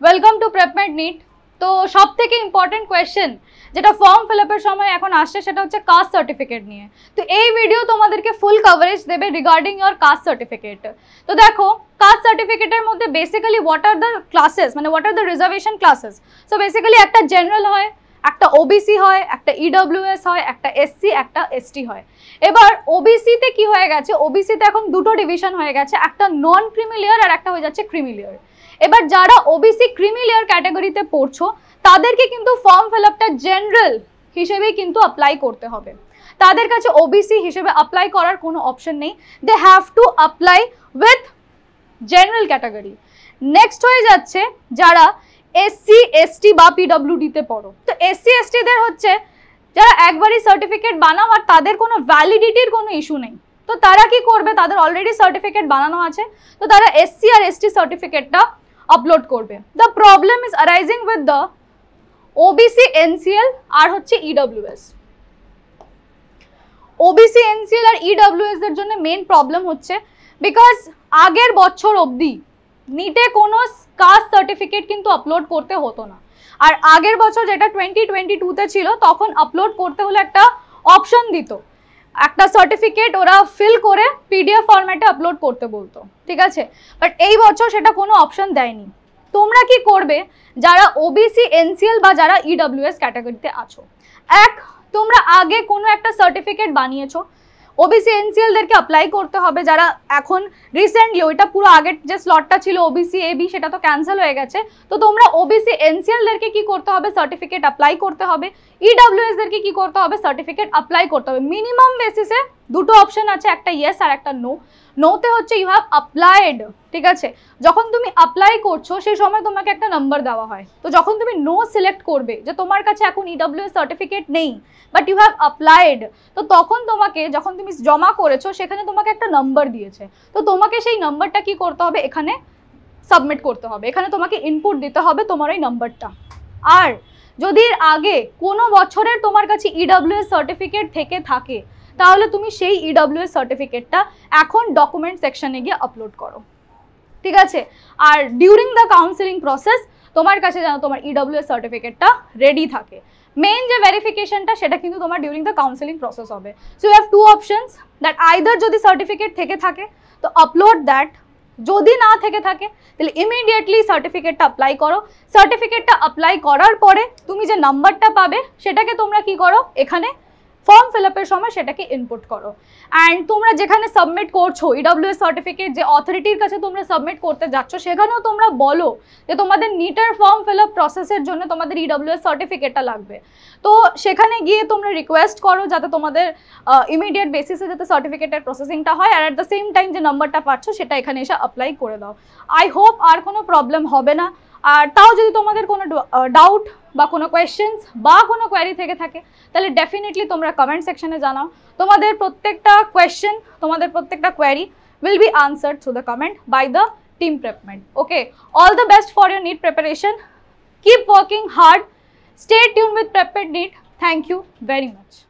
Welcome to প্রেপমেড NEET. তো সব থেকে ইম্পর্টেন্ট কোয়েশ্চেন যেটা ফর্ম ফিল আপের সময় এখন আসছে সেটা হচ্ছে কাস্ট সার্টিফিকেট নিয়ে। তো এই ভিডিও তোমাদেরকে ফুল কভারেজ দেবে রিগার্ডিং ইয়োর কাস্ট সার্টিফিকেট। তো দেখো, কাস্ট সার্টিফিকেটের মধ্যে basically what are the classes, মানে what are the reservation classes. So basically একটা জেনারেল হয়, একটা ওবিসি হয়, একটা ইডব্লিউএস হয়, একটা এসসি, একটা এসটি হয়। এবার ওবিসিতে কি হয়ে গেছে, ওবিসিতে এখন দুটো ডিভিশন হয়ে গেছে, একটা নন ক্রিমি লেয়ার আর একটা হয়ে যাচ্ছে ক্রিমি লেয়ার। এবার যারা ওবিসি ক্রিমি লেয়ার ক্যাটাগরিতে পড়ছো তাদেরকে কিন্তু ফর্ম ফিল আপটা জেনারেল হিসেবেই কিন্তু অ্যাপ্লাই করতে হবে। তাদের কাছে ওবিসি হিসেবে অ্যাপ্লাই করার কোনো অপশন নেই, they have to apply with general category. Next হয়ে যাচ্ছে যারা এসসি এসটি বা পিডব্লিউডিতে পড়ো। তো এসসি এসটিদের হচ্ছে যারা একবারই সার্টিফিকেট বানাও আর তাদের কোনো ভ্যালিডিটির কোনো ইস্যু নেই। তো তারা কি করবে, তাদের অলরেডি সার্টিফিকেট বানানো আছে, তো তারা এসসি আর এসটি সার্টিফিকেটটা আপলোড করবে। The problem is arising with the OBC NCL আর হচ্ছে ইডব্লিউএস। ওবিসি এনসিএল আর ইডব্লিউএস এর জন্য মেন প্রবলেম হচ্ছে বিকজ আগের বছর অবধি নিটে কোনো কাস্ট সার্টিফিকেট কিন্তু আপলোড করতে হতো না। আর আগের বছর যেটা 2022-তে ছিল তখন আপলোড করতে হলে একটা অপশন দিত, একটা সার্টিফিকেট ওরা ফিল করে পিডিএফ ফরম্যাটে আপলোড করতে বলতো, ঠিক আছে। বাট এই বছর সেটা কোনো অপশন দেয়নি। তোমরা কি করবে যারা ওবিসি এনসিএল বা যারা ইডব্লিউএস ক্যাটাগরিতে আছো, তোমরা আগে কোনো একটা সার্টিফিকেট বানিয়েছো, ওবিসি এনসিএলদেরকে অ্যাপ্লাই করতে হবে। যারা এখন রিসেন্টলি, ওইটা পুরো আগের যে স্লটটা ছিল ওবিসি এবি সেটা তো ক্যান্সেল হয়ে গেছে, তো তোমরা ওবিসি এনসিএলদেরকে কি করতে হবে, সার্টিফিকেট অ্যাপ্লাই করতে হবে। ইডব্লিউএসদেরকে কি করতে হবে, সার্টিফিকেট অ্যাপ্লাই করতে হবে। মিনিমাম বেসিসে দুটো অপশন আছে, একটা ইয়েস আর একটা নো। নোতে হচ্ছে ইউ হ্যাভ অ্যাপ্লাইড, ঠিক আছে। যখন তুমি অ্যাপ্লাই করছো সেই সময় তোমাকে একটা নাম্বার দেওয়া হয়। তো যখন তুমি নো সিলেক্ট করবে যে তোমার কাছে এখন ইডব্লিউএস সার্টিফিকেট নেই বাট ইউ হ্যাভ অ্যাপ্লাইড, তো তখন তোমাকে যখন তুমি জমা করেছো সেখানে তোমাকে একটা নাম্বার দিয়েছে, তো তোমাকে সেই নাম্বারটা কি করতে হবে, এখানে সাবমিট করতে হবে, এখানে তোমাকে ইনপুট দিতে হবে তোমার ওই নাম্বারটা। আর যদি আগে কোনো বছরের তোমার কাছে ইডব্লিউএস সার্টিফিকেট থেকে থাকে তাহলে তুমি সেই ইডব্লিউএস সার্টিফিকেটটা এখন ডকুমেন্ট সেকশনে গিয়ে আপলোড করো, ঠিক আছে। আর ডিউরিং দ্য কাউন্সিলিং প্রসেস তোমার কাছে যেন তোমার ইডব্লিউএস সার্টিফিকেটটা রেডি থাকে। মেইন যে ভেরিফিকেশনটা সেটা কিন্তু তোমার ডিউরিং দ্য কাউন্সিলিং প্রসেস হবে। So you have two options, that either যদি সার্টিফিকেট থেকে থাকে তো আপলোড দ্যাট, যদি না থেকে থাকে তাহলে ইমিডিয়েটলি সার্টিফিকেটটা অ্যাপ্লাই করো। সার্টিফিকেটটা অ্যাপ্লাই করার পরে তুমি যে নাম্বারটা পাবে সেটাকে তোমরা কি করো, এখানে ফর্ম ফিল আপের সময় সেটাকে ইনপুট করো। অ্যান্ড তোমরা যেখানে সাবমিট করছো ইডব্লিউএস সার্টিফিকেট, যে অথরিটির কাছে তোমরা সাবমিট করতে যাচ্ছ সেখানেও তোমরা বলো যে তোমাদের নিটের ফর্ম ফিল আপ প্রসেসের জন্য তোমাদের ইডব্লিউএস সার্টিফিকেটটা লাগবে। তো সেখানে গিয়ে তোমরা রিকোয়েস্ট করো যাতে তোমাদের ইমিডিয়েট বেসিসে যাতে সার্টিফিকেটের প্রসেসিংটা হয়, আর অ্যাট দ্য সেম টাইম যে নাম্বারটা পাচ্ছ সেটা এখানে এসে অ্যাপ্লাই করে দাও। আই হোপ আর কোনো প্রবলেম হবে না। আর তাও যদি তোমাদের কোনো ডাউট বা কোনো কোয়েশ্চেন্স বা কোনো কোয়ারি থেকে থাকে তাহলে ডেফিনেটলি তোমরা কমেন্ট সেকশনে জানাও। তোমাদের প্রত্যেকটা কোয়েশ্চেন, তোমাদের প্রত্যেকটা query will be answered through the comment by the team Prepmed. Okay, all the best for your NEET preparation. Keep working hard. Stay tuned with Prepmed NEET. Thank you very much.